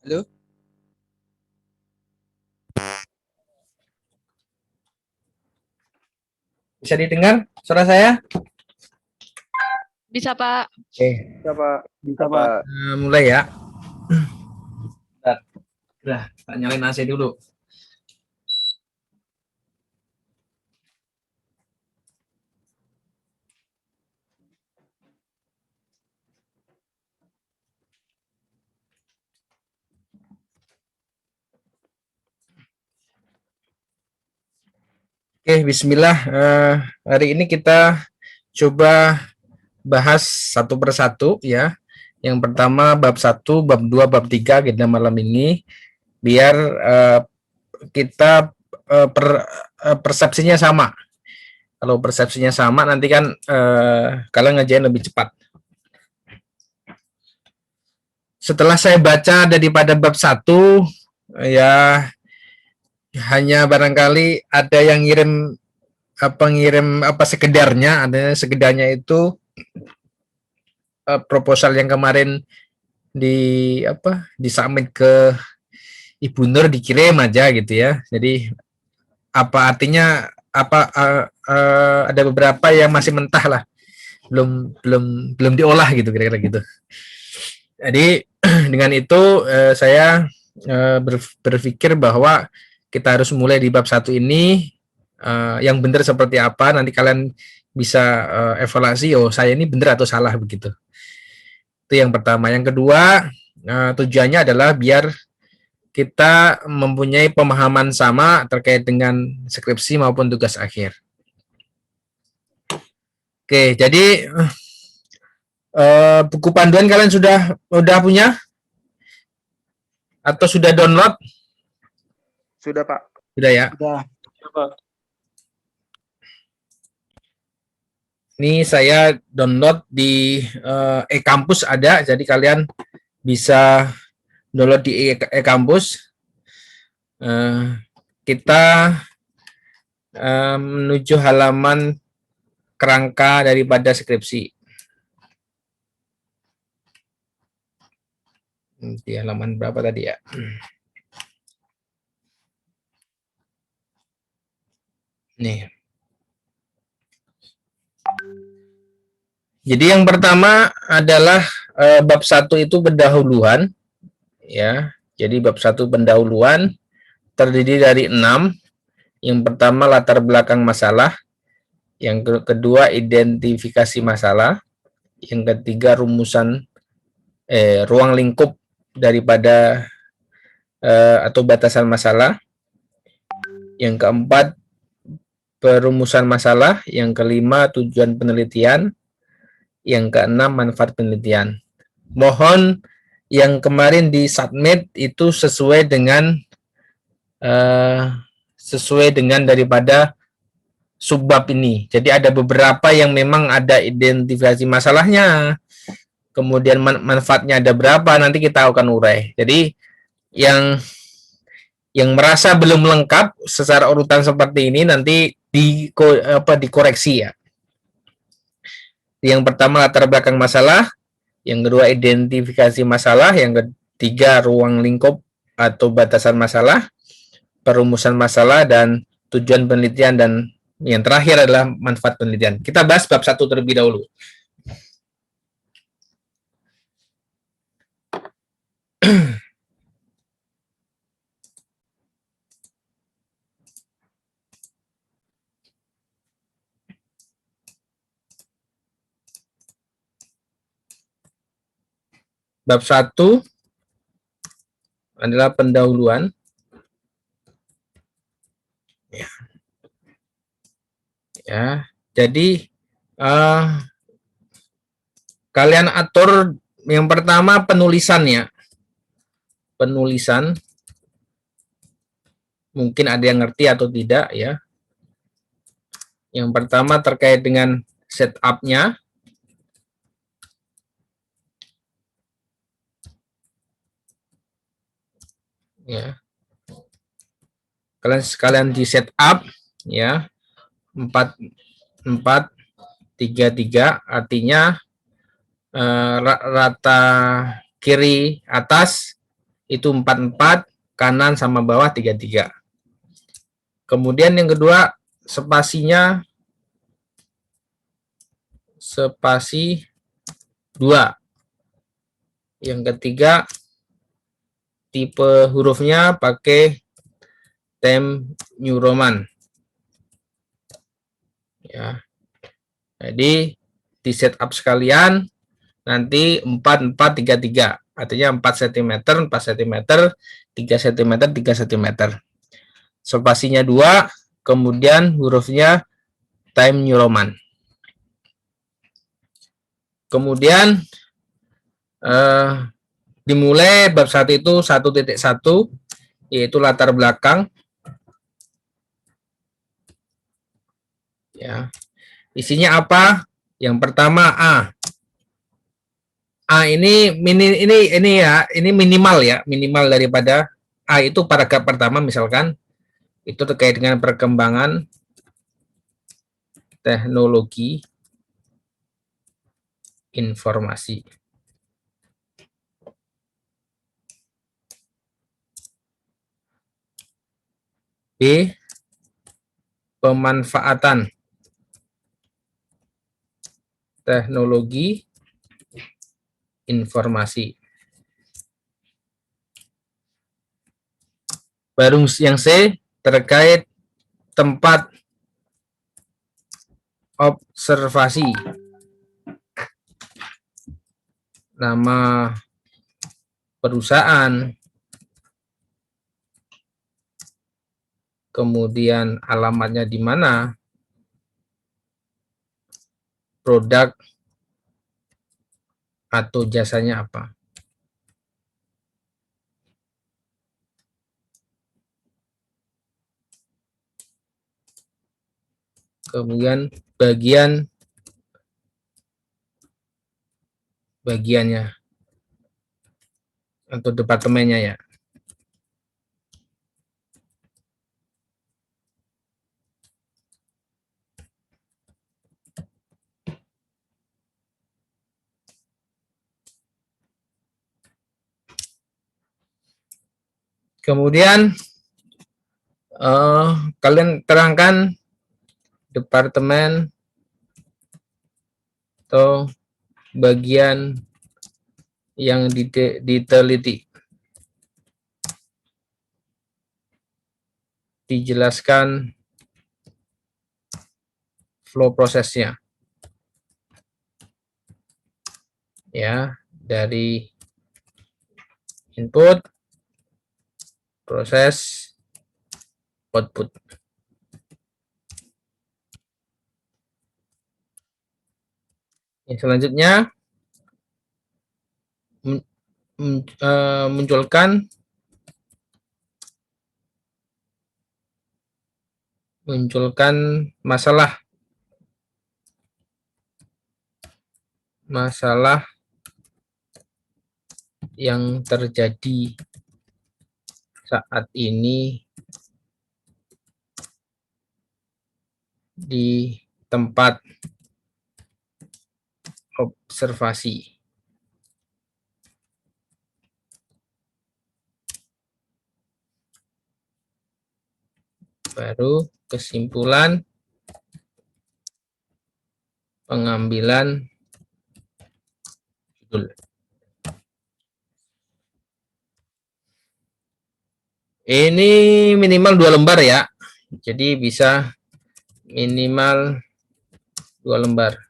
Halo? Bisa didengar suara saya? Bisa, Pak. Oke, Bisa Pak. Bisa Pak. mulai ya. Bentar. Udah, tak nyalain AC dulu. Oke, bismillah. Hari ini kita coba bahas satu persatu ya. Yang pertama bab 1, bab 2, bab 3 kita malam ini biar kita persepsinya sama. Kalau persepsinya sama nanti kan kalian ngerjain lebih cepat. Setelah saya baca daripada bab 1 ya hanya barangkali ada yang ngirim apa sekedarnya, ada sekedarnya itu proposal yang kemarin di submit ke Ibu Nur dikirim aja gitu ya. Jadi apa artinya ada beberapa yang masih mentah lah, belum diolah gitu kira-kira gitu. Jadi dengan itu saya berpikir bahwa kita harus mulai di bab 1 ini yang benar seperti apa, nanti kalian bisa evaluasi, oh saya ini benar atau salah begitu. Itu yang pertama. Yang kedua, tujuannya adalah biar kita mempunyai pemahaman sama terkait dengan skripsi maupun tugas akhir. Oke, jadi buku panduan kalian sudah punya atau sudah download? Sudah Pak. Sudah ya. Sudah Pak. Ini saya download di e-kampus ada, jadi kalian bisa download di e-kampus. Kita menuju halaman kerangka daripada skripsi. Di halaman berapa tadi ya? Nih. Jadi yang pertama adalah bab 1 itu pendahuluan ya. Jadi bab 1 pendahuluan terdiri dari 6. Yang pertama latar belakang masalah, yang kedua identifikasi masalah, yang ketiga rumusan ruang lingkup daripada atau batasan masalah, yang keempat perumusan masalah, yang kelima tujuan penelitian, yang keenam manfaat penelitian. Mohon yang kemarin di submit itu sesuai dengan daripada subbab ini. Jadi ada beberapa yang memang ada identifikasi masalahnya, kemudian manfaatnya ada berapa, nanti kita akan urai. Jadi yang merasa belum lengkap secara urutan seperti ini nanti dikoreksi ya. Yang pertama latar belakang masalah, yang kedua identifikasi masalah, yang ketiga ruang lingkup atau batasan masalah, perumusan masalah, dan tujuan penelitian, dan yang terakhir adalah manfaat penelitian. Kita bahas bab 1 terlebih dahulu. Bab 1 adalah pendahuluan. Ya, jadi kalian atur yang pertama penulisannya. Penulisan mungkin ada yang ngerti atau tidak ya. Yang pertama terkait dengan setup-nya. Ya. Kalian sekalian di setup ya. 4 4 3 3 artinya rata kiri atas itu 4 4, kanan sama bawah 3 3. Kemudian yang kedua, spasinya spasi 2. Yang ketiga, tipe hurufnya pakai Times New Roman. Ya. Jadi di setup sekalian nanti 4 4 3 3. Artinya 4 cm 4 cm, 3 cm 3 cm. Spasinya 2, kemudian hurufnya Times New Roman. Kemudian dimulai bab 1 itu 1.1, yaitu latar belakang. Ya. Isinya apa? Yang pertama A. A ini ini minimal ya, minimal daripada A itu paragraf pertama misalkan itu terkait dengan perkembangan teknologi informasi. B. Pemanfaatan teknologi informasi. Baru yang C terkait tempat observasi. Nama perusahaan, kemudian alamatnya di mana, produk atau jasanya apa. Kemudian bagiannya atau departemennya ya. Kemudian kalian terangkan departemen atau bagian yang diteliti. Dijelaskan flow prosesnya. Ya, dari input, proses, output. Yang selanjutnya munculkan masalah yang terjadi saat ini di tempat observasi. Baru kesimpulan pengambilan judul. Ini minimal 2 lembar ya. Jadi bisa minimal 2 lembar.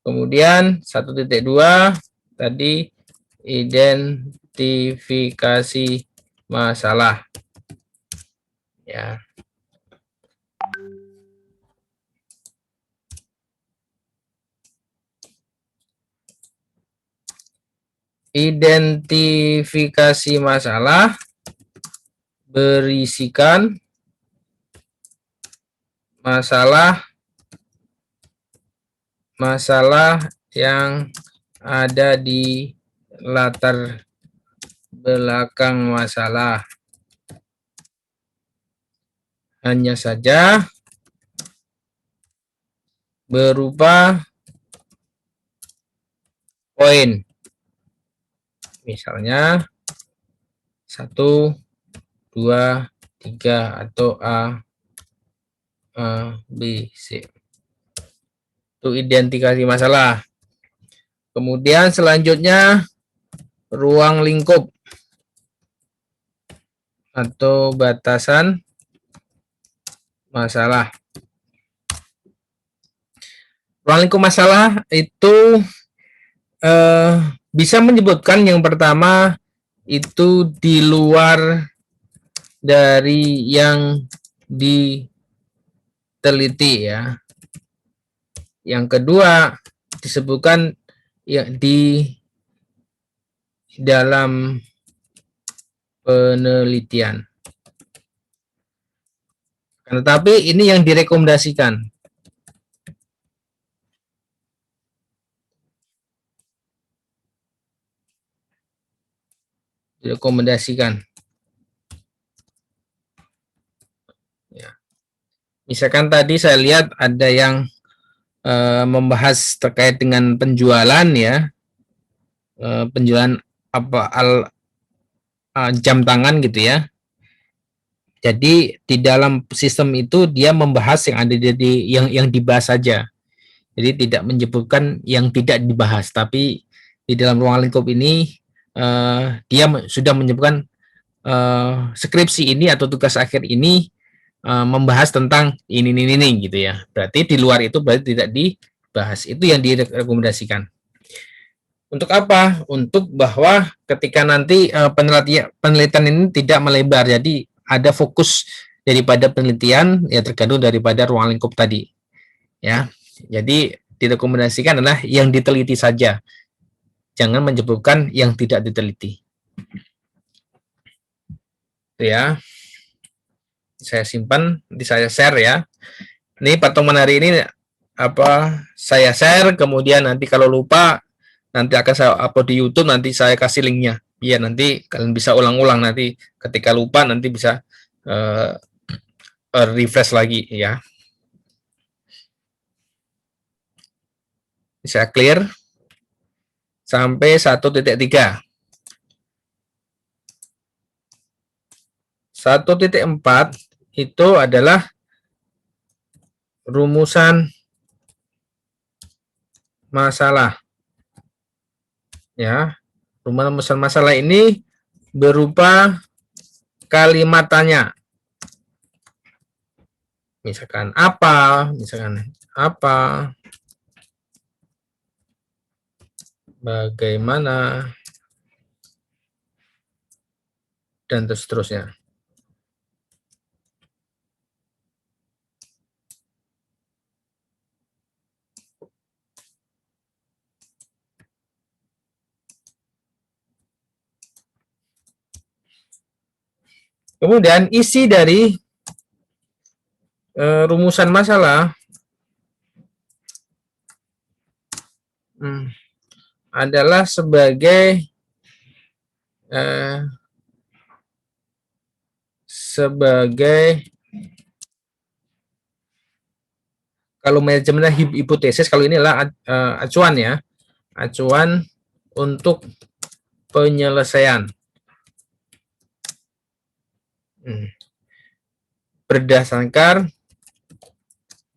Kemudian 1.2 tadi identifikasi masalah. Ya. Identifikasi masalah berisikan masalah yang ada di latar belakang masalah. Hanya saja berupa poin. Misalnya 1, 2, 3 atau A, B, C. Itu identifikasi masalah. Kemudian selanjutnya ruang lingkup atau batasan masalah. Ruang lingkup masalah itu bisa menyebutkan yang pertama itu di luar dari yang diteliti ya. Yang kedua disebutkan ya di dalam penelitian. Tetapi ini yang direkomendasikan. Direkomendasikan. Ya. Misalkan tadi saya lihat ada yang membahas terkait dengan penjualan ya, penjualan apa jam tangan gitu ya. Jadi di dalam sistem itu dia membahas yang ada di yang dibahas saja. Jadi tidak menyebutkan yang tidak dibahas, tapi di dalam ruang lingkup ini dia sudah menyebutkan skripsi ini atau tugas akhir ini membahas tentang ini gitu ya. Berarti di luar itu berarti tidak dibahas. Itu yang direkomendasikan. Untuk apa? Untuk bahwa ketika nanti penelitian ini tidak melebar, jadi ada fokus daripada penelitian ya tergantung daripada ruang lingkup tadi. Ya. Jadi direkomendasikan adalah yang diteliti saja. Jangan menyebutkan yang tidak diteliti. Itu ya. Saya simpan, nanti saya share ya. Ini pertemuan hari ini apa saya share, kemudian nanti kalau lupa nanti akan saya upload di YouTube, nanti saya kasih linknya. Biar nanti kalian bisa ulang-ulang, nanti ketika lupa nanti bisa refresh lagi ya. Bisa clear sampai 1.3. 1.4 itu adalah rumusan masalah. Ya, rumusan masalah ini berupa kalimat tanya. Misalkan apa, bagaimana, dan seterusnya. Kemudian isi dari rumusan masalah adalah sebagai kalau manajemen hipotesis, kalau ini adalah acuan ya, acuan untuk penyelesaian. Berdasarkan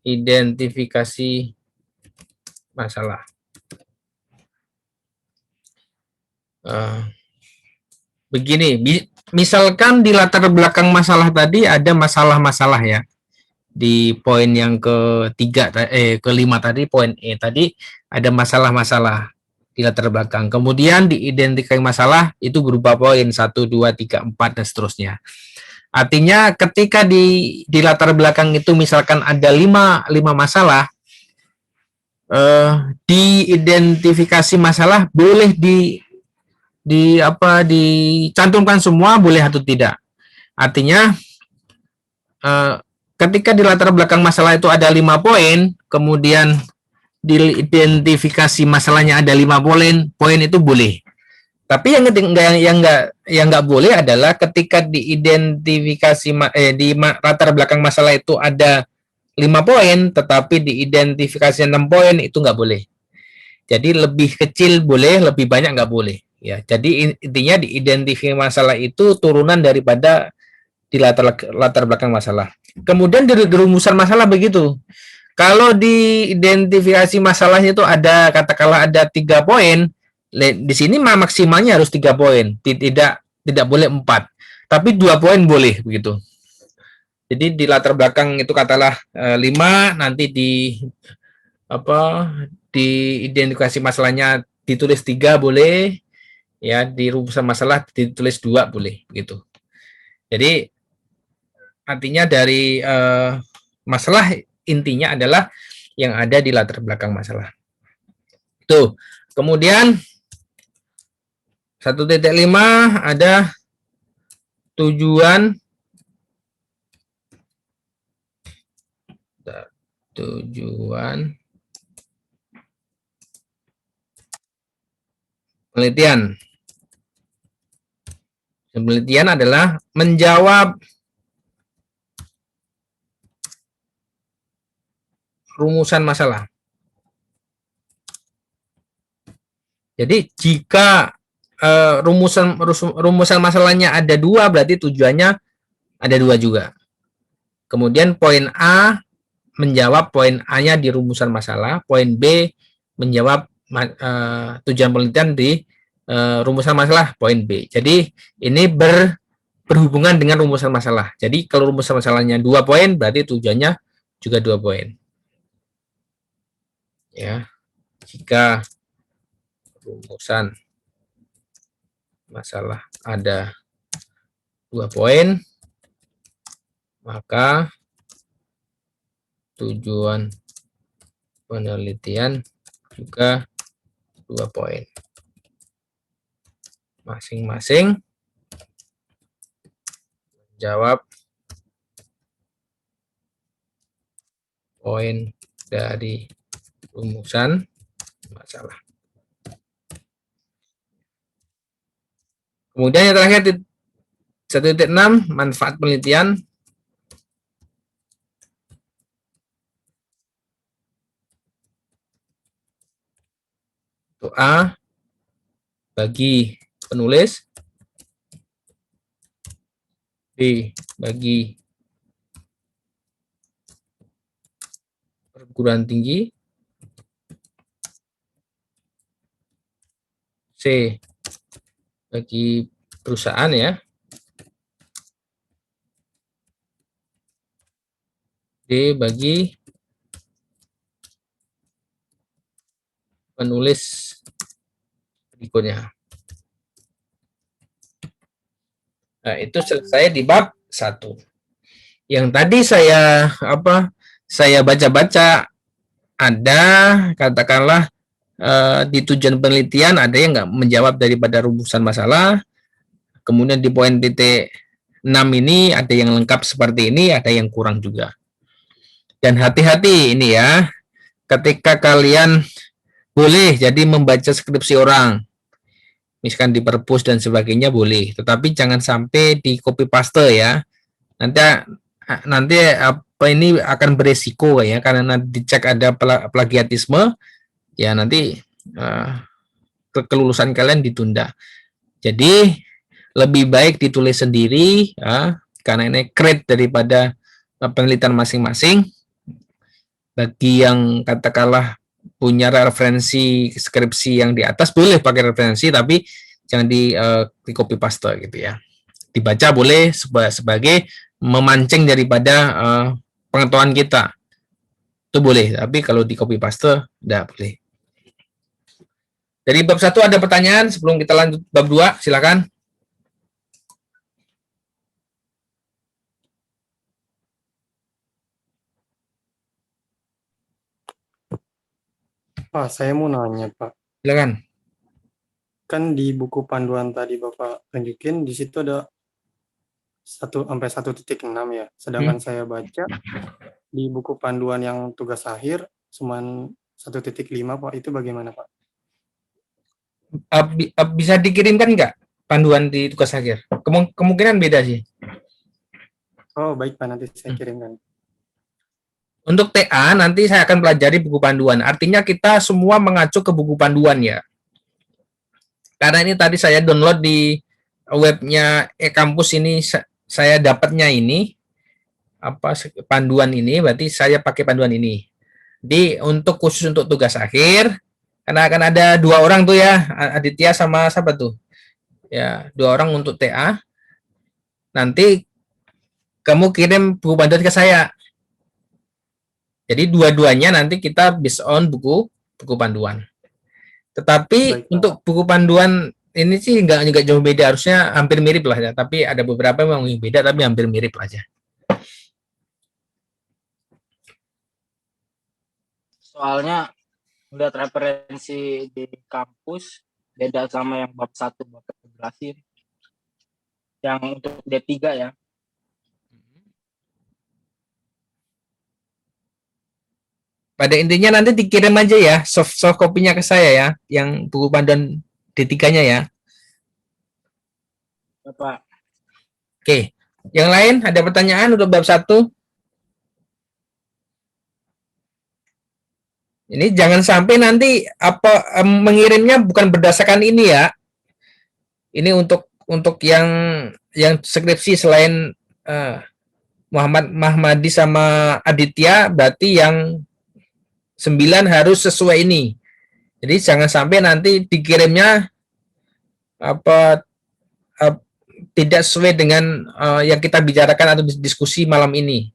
identifikasi masalah. Begini, misalkan di latar belakang masalah tadi ada masalah-masalah ya. Di poin yang kelima tadi, poin E tadi ada masalah-masalah di latar belakang. Kemudian diidentifikasi masalah itu berupa poin 1, 2, 3, 4 dan seterusnya. Artinya ketika di latar belakang itu misalkan ada 5 masalah, diidentifikasi masalah boleh dicantumkan semua, boleh atau tidak. Artinya ketika di latar belakang masalah itu ada 5 poin, kemudian diidentifikasi masalahnya ada 5 poin itu boleh. Tapi yang nggak boleh adalah ketika diidentifikasi di latar belakang masalah itu ada 5 poin, tetapi diidentifikasi 6 poin itu nggak boleh. Jadi lebih kecil boleh, lebih banyak nggak boleh. Ya, jadi intinya diidentifikasi masalah itu turunan daripada di latar belakang masalah. Kemudian di rumusan masalah begitu. Kalau di identifikasi masalahnya itu ada katakanlah ada 3 poin, di sini maksimalnya harus 3 poin, tidak boleh 4, tapi 2 poin boleh begitu. Jadi di latar belakang itu katalah 5, nanti di identifikasi masalahnya ditulis 3 boleh, ya di rumusan masalah ditulis 2 boleh begitu. Jadi artinya dari masalah intinya adalah yang ada di latar belakang masalah. Tuh. Kemudian 1.5 ada tujuan penelitian. Penelitian adalah menjawab rumusan masalah. Jadi jika rumusan masalahnya ada 2, berarti tujuannya ada 2 juga. Kemudian poin A menjawab poin A-nya di rumusan masalah, poin B menjawab tujuan penelitian di rumusan masalah, poin B. Jadi ini berhubungan dengan rumusan masalah. Jadi kalau rumusan masalahnya 2 poin, berarti tujuannya juga 2 poin. Ya, jika rumusan masalah ada 2 poin, maka tujuan penelitian juga 2 poin. Masing-masing jawab poin dari rumusan masalah. Kemudian yang terakhir 1.6 manfaat penelitian. Untuk A bagi penulis, B bagi perguruan tinggi, C bagi perusahaan ya, D bagi penulis berikutnya. Nah, itu selesai di bab 1. Yang tadi saya baca-baca ada katakanlah di tujuan penelitian ada yang nggak menjawab daripada rumusan masalah. Kemudian di poin titik 6 ini ada yang lengkap seperti ini, ada yang kurang juga. Dan hati-hati ini ya, ketika kalian boleh jadi membaca skripsi orang, misalkan di perpus dan sebagainya boleh, tetapi jangan sampai di copy paste ya. Nanti apa ini akan beresiko ya, karena nanti dicek ada plagiatisme, ya nanti kelulusan kalian ditunda. Jadi lebih baik ditulis sendiri ya, karena ini create daripada penelitian masing-masing. Bagi yang katakanlah punya referensi skripsi yang di atas boleh pakai referensi, tapi jangan di copy paste gitu ya. Dibaca boleh sebagai memancing daripada pengetahuan kita, itu boleh, tapi kalau di copy paste tidak boleh. Dari bab 1 ada pertanyaan sebelum kita lanjut bab 2, silakan. Pak, saya mau nanya, Pak. Silakan. Kan di buku panduan tadi Bapak tunjukin, di situ ada 1 sampai 1.6 ya. Sedangkan saya baca di buku panduan yang tugas akhir cuman 1.5 Pak. Itu bagaimana Pak? Bisa dikirimkan nggak panduan di tugas akhir? Kemungkinan beda sih. Oh baik Pak, nanti saya kirimkan. Untuk TA nanti saya akan pelajari buku panduan. Artinya kita semua mengacu ke buku panduan ya. Karena ini tadi saya download di webnya e-kampus ini, saya dapatnya ini panduan ini, berarti saya pakai panduan ini. Jadi untuk khusus untuk tugas akhir, karena akan ada 2 orang tuh ya, Aditya sama siapa tuh? Ya, 2 orang untuk TA. Nanti kamu kirim buku panduan ke saya. Jadi dua-duanya nanti kita based on buku panduan. Tetapi Baik, untuk buku panduan ini sih nggak jauh beda, harusnya hampir mirip lah ya. Tapi ada beberapa memang yang beda, tapi hampir mirip aja. Soalnya lihat referensi di kampus beda sama yang bab 1 bab regulasi. Yang untuk D3 ya. Pada intinya nanti dikirim aja ya soft copy-nya ke saya ya, yang buku panduan D3-nya ya. Bapak. Oke. Yang lain ada pertanyaan untuk bab 1? Ini jangan sampai nanti mengirimnya bukan berdasarkan ini ya. Ini untuk yang skripsi selain Muhammad Mahmadi sama Aditya, berarti yang 9 harus sesuai ini. Jadi jangan sampai nanti dikirimnya tidak sesuai dengan yang kita bicarakan atau diskusi malam ini.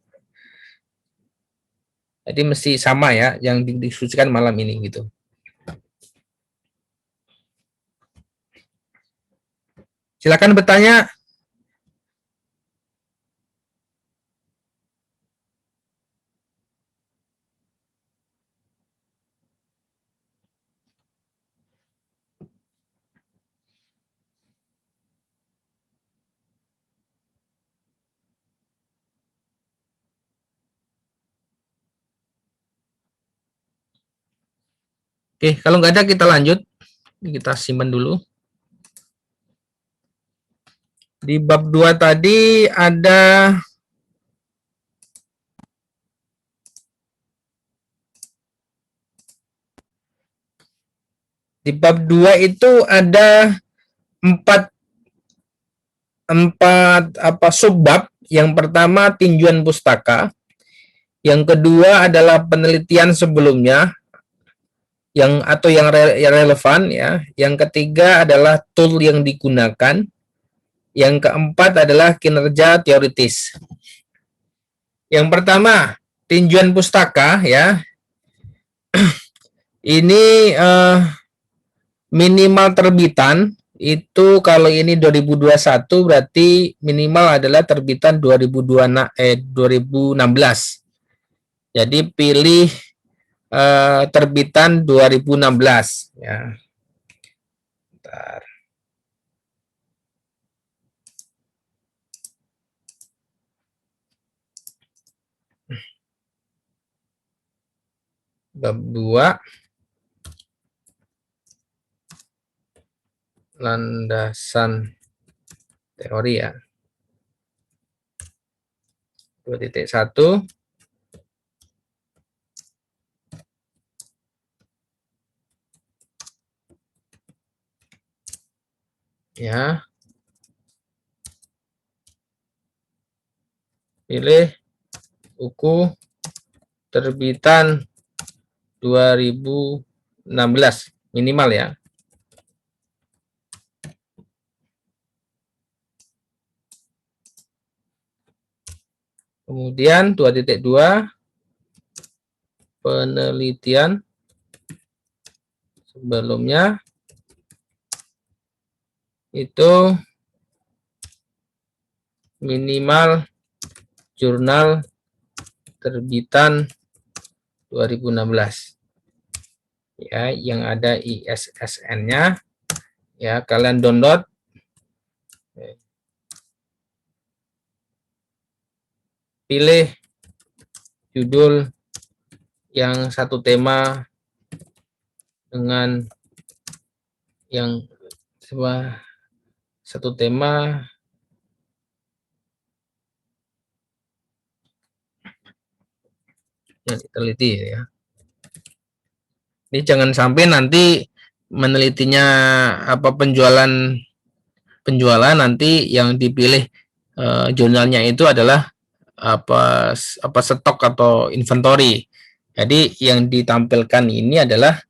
Jadi mesti sama ya yang didiskusikan malam ini gitu. Silakan bertanya. Oke, kalau nggak ada kita lanjut. Kita simpan dulu. Di bab 2 tadi ada di bab 2 itu ada 4 subbab. Yang pertama tinjuan pustaka. Yang kedua adalah penelitian sebelumnya yang relevan ya. Yang ketiga adalah tool yang digunakan. Yang keempat adalah kinerja teoritis. Yang pertama, tinjuan pustaka ya. Ini minimal terbitan itu kalau ini 2021 berarti minimal adalah terbitan 2016. Jadi pilih terbitan 2016 ya. Bentar. Bab 2 landasan teori ya. 2.1 ya. Pilih buku terbitan 2016 minimal ya. Kemudian 2.2 penelitian sebelumnya itu minimal jurnal terbitan 2016 ya, yang ada ISSN-nya ya, kalian download pilih judul yang satu tema dengan yang satu tema yang diteliti ya. Ini jangan sampai nanti menelitinya apa penjualan nanti yang dipilih jurnalnya itu adalah apa stok atau inventory. Jadi yang ditampilkan ini adalah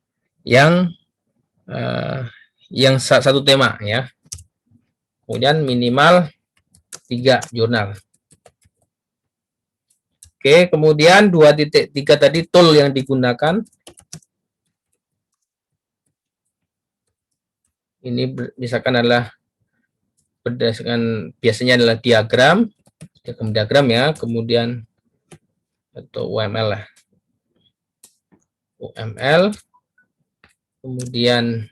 yang satu tema ya. Kemudian minimal 3 jurnal. Oke, kemudian 2.3 tadi tool yang digunakan. Ini misalkan adalah berdasarkan biasanya adalah diagram ya, kemudian atau UML lah. UML, kemudian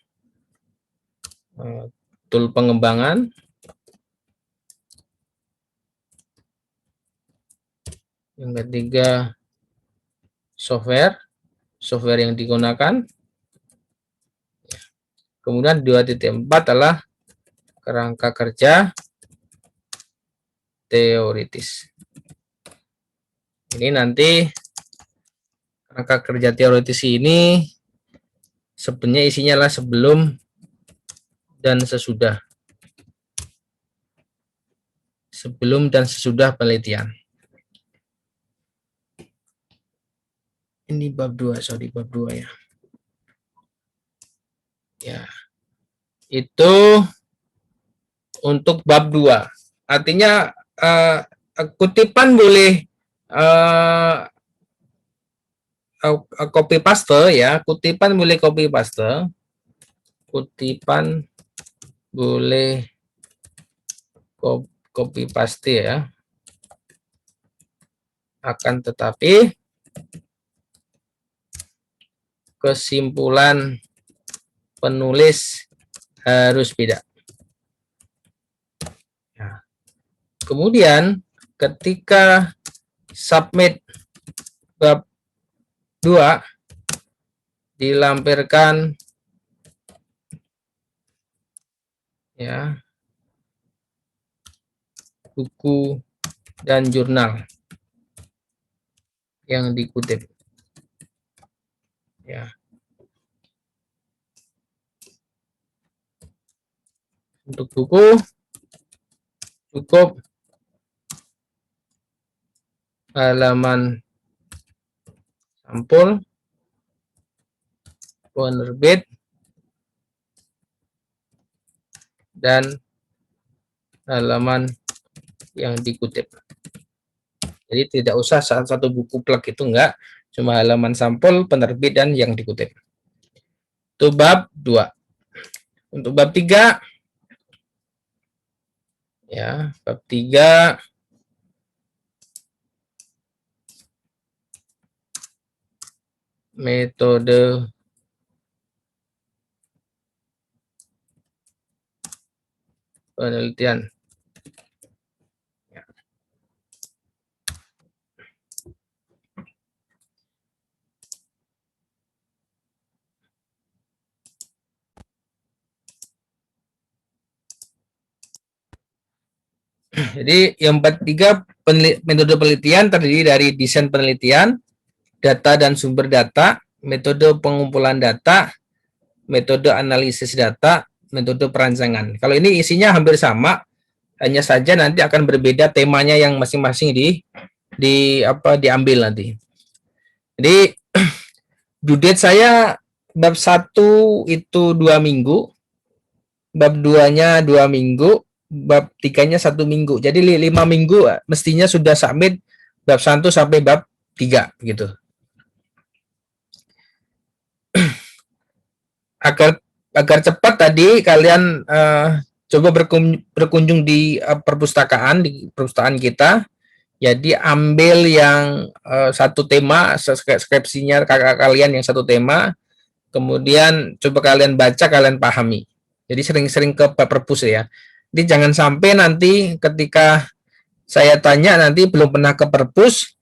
tool pengembangan, yang ketiga software yang digunakan, kemudian 2.4 adalah kerangka kerja teoritis. Ini nanti kerangka kerja teoritis ini sebenarnya isinya adalah sebelum dan sesudah. Sebelum dan sesudah penelitian. Ini bab 2, bab 2 ya. Ya. Itu untuk bab 2. Artinya kutipan boleh copy paste ya, kutipan boleh copy paste. Kutipan boleh copy paste ya. Akan tetapi kesimpulan penulis harus beda. Ya. Kemudian ketika submit bab 2 dilampirkan ya buku dan jurnal yang dikutip ya. Untuk buku cukup halaman sampul, penerbit, dan halaman yang dikutip. Jadi tidak usah satu buku plek itu enggak, cuma halaman sampul, penerbit, dan yang dikutip. Itu bab 2. Untuk bab 3 ya, bab 3 metode penelitian. Ya. Jadi yang 3 metode penelitian terdiri dari desain penelitian, data dan sumber data, metode pengumpulan data, metode analisis data, metode perancangan. Kalau ini isinya hampir sama, hanya saja nanti akan berbeda temanya yang masing-masing diambil nanti. Jadi due date saya bab 1 itu 2 minggu, bab 2-nya 2 minggu, bab 3-nya 1 minggu. Jadi 5 minggu mestinya sudah submit bab 1 sampai bab 3 gitu. Agar cepat tadi kalian coba berkunjung di perpustakaan kita. Jadi ambil yang satu tema, skripsinya kakak kalian yang satu tema, kemudian coba kalian baca, kalian pahami. Jadi sering-sering ke perpus ya. Jadi jangan sampai nanti ketika saya tanya nanti belum pernah ke perpus,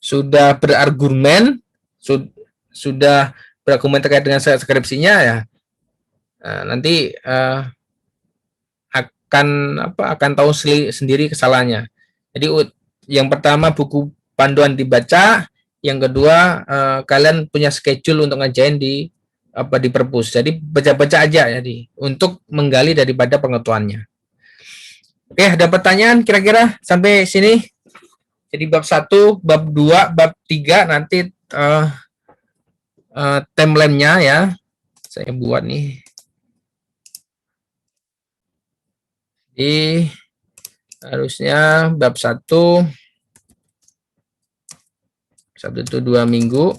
sudah berargumen, sudah berargumen terkait dengan skripsinya ya, nanti akan tahu sendiri kesalahannya. Jadi yang pertama buku panduan dibaca, yang kedua kalian punya schedule untuk ngajain di perpus. Jadi baca-baca aja jadi untuk menggali daripada pengetahuannya. Oke, ada pertanyaan kira-kira sampai sini? Jadi bab 1, bab 2, bab 3 nanti timeline-nya ya. Saya buat nih. Jadi harusnya bab 1 itu 2 minggu.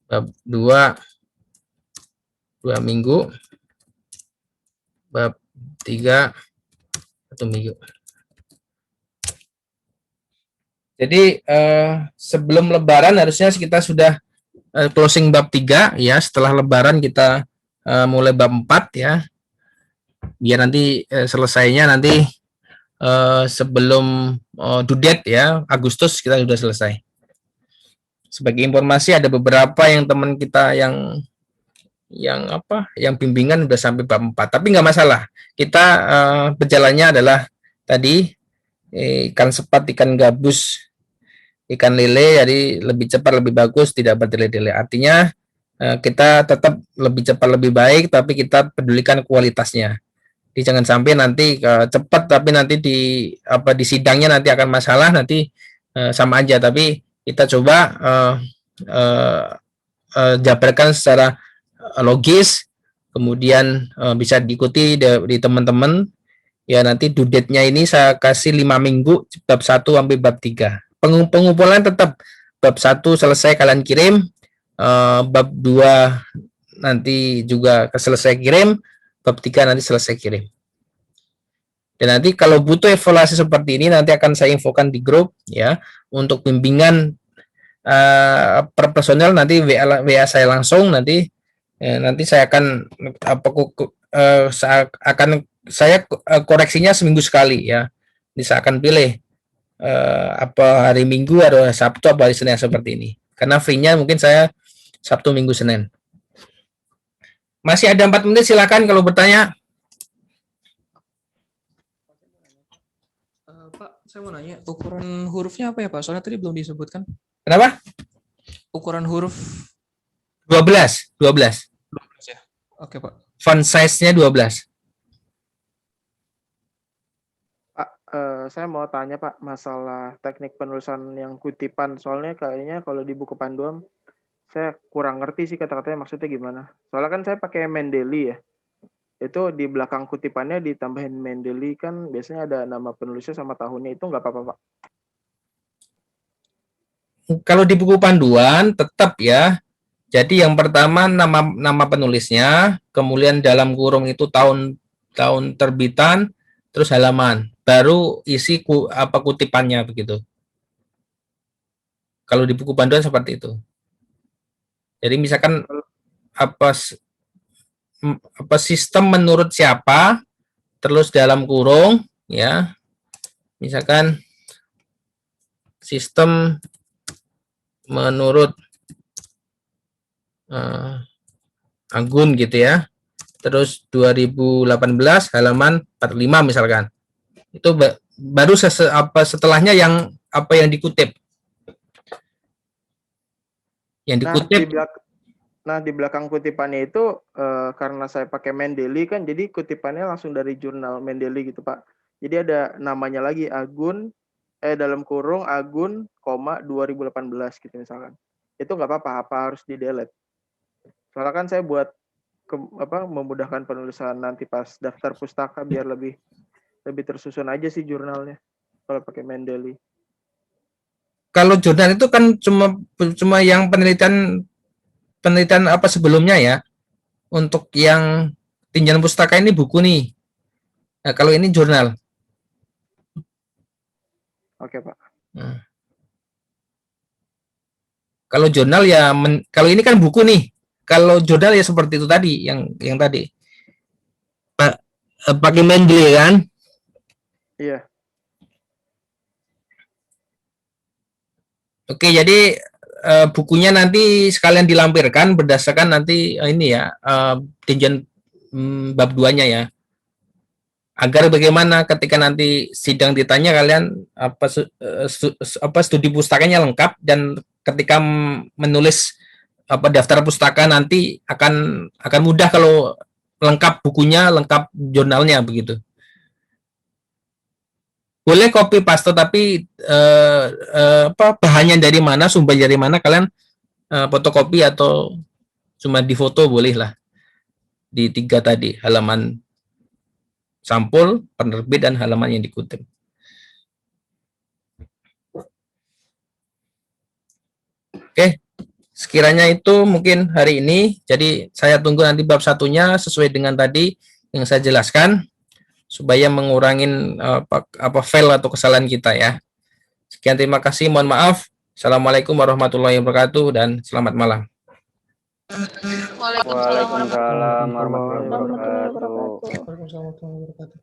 Bab 2 2 minggu. Bab 3 1 minggu. Jadi sebelum lebaran harusnya kita sudah closing bab 3 ya. Setelah lebaran kita mulai bab 4 ya. Biar nanti selesainya nanti sebelum due date ya, Agustus kita sudah selesai. Sebagai informasi ada beberapa yang teman kita yang bimbingan udah sampai bab 4, tapi nggak masalah. Kita berjalannya adalah tadi ikan sepat, ikan gabus, ikan lele, jadi lebih cepat lebih bagus, tidak berdele-dele. Artinya kita tetap lebih cepat lebih baik, tapi kita pedulikan kualitasnya. Jadi jangan sampai nanti cepat tapi nanti di sidangnya nanti akan masalah, nanti sama aja. Tapi kita coba jabarkan secara logis, kemudian bisa diikuti di teman-teman. Ya nanti due date-nya ini saya kasih 5 minggu, bab 1 sampai bab 3. Pengumpulan tetap bab 1 selesai kalian kirim, bab 2 nanti juga selesai kirim, bab 3 nanti selesai kirim. Dan nanti kalau butuh evaluasi seperti ini nanti akan saya infokan di grup ya, untuk bimbingan per personel nanti WA saya langsung, nanti saya akan saya koreksinya seminggu sekali ya. Bisa akan pilih apa hari Minggu atau Sabtu atau hari Senin seperti ini. Karena free-nya mungkin saya Sabtu, Minggu, Senin. Masih ada 4 menit, silakan kalau bertanya. Pak, saya mau nanya, ukuran hurufnya apa ya Pak? Soalnya tadi belum disebutkan. Kenapa? Ukuran huruf 12 ya. Oke Pak. Font size-nya 12. Pak, saya mau tanya Pak masalah teknik penulisan yang kutipan. Soalnya kayaknya kalau di buku panduan saya kurang ngerti sih kata-katanya maksudnya gimana. Soalnya kan saya pakai Mendeley ya. Itu di belakang kutipannya ditambahin Mendeley, kan biasanya ada nama penulisnya sama tahunnya, itu nggak apa-apa Pak? Kalau di buku panduan tetap ya. Jadi yang pertama nama penulisnya, kemudian dalam kurung itu tahun terbitan, terus halaman, baru isi kutipannya begitu. Kalau di buku panduan seperti itu. Jadi misalkan apa sistem menurut siapa, terus dalam kurung ya. Misalkan sistem menurut Anggun gitu ya. Terus 2018 halaman 45 misalkan. Itu baru setelahnya yang dikutip. Yang dikutip. Di belakang kutipannya itu karena saya pakai Mendeley kan, jadi kutipannya langsung dari jurnal Mendeley gitu Pak. Jadi ada namanya lagi Agun dalam kurung Agun, 2018 gitu misalkan. Itu nggak apa-apa, apa harus di-delete? Soalnya kan saya buat memudahkan penulisan nanti pas daftar pustaka biar lebih tersusun aja sih jurnalnya kalau pakai Mendeley. Kalau jurnal itu kan cuma yang penelitian sebelumnya ya. Untuk yang tinjauan pustaka ini buku nih. Nah, kalau ini jurnal. Oke Pak. Nah. Kalau jurnal ya kalau ini kan buku nih. Kalau jurnal ya seperti itu tadi yang tadi. Pakai Mendeley kan? Iya. Oke, jadi bukunya nanti sekalian dilampirkan berdasarkan nanti ini ya, tinjauan bab 2-nya ya. Agar bagaimana ketika nanti sidang ditanya kalian apa studi pustakanya lengkap, dan ketika menulis apa daftar pustaka nanti akan mudah kalau lengkap bukunya, lengkap jurnalnya begitu. Boleh copy paste, tapi apa bahannya dari mana, sumber dari mana, kalian fotokopi atau cuma di foto boleh lah. Di 3 tadi, halaman sampul, penerbit, dan halaman yang dikutip. Oke, sekiranya itu mungkin hari ini. Jadi saya tunggu nanti bab 1-nya sesuai dengan tadi yang saya jelaskan, supaya mengurangin apa fail atau kesalahan kita ya. Sekian, terima kasih, mohon maaf. Assalamualaikum warahmatullahi wabarakatuh dan selamat malam. Waalaikumsalam warahmatullahi wabarakatuh. Waalaikumsalam warahmatullahi wabarakatuh.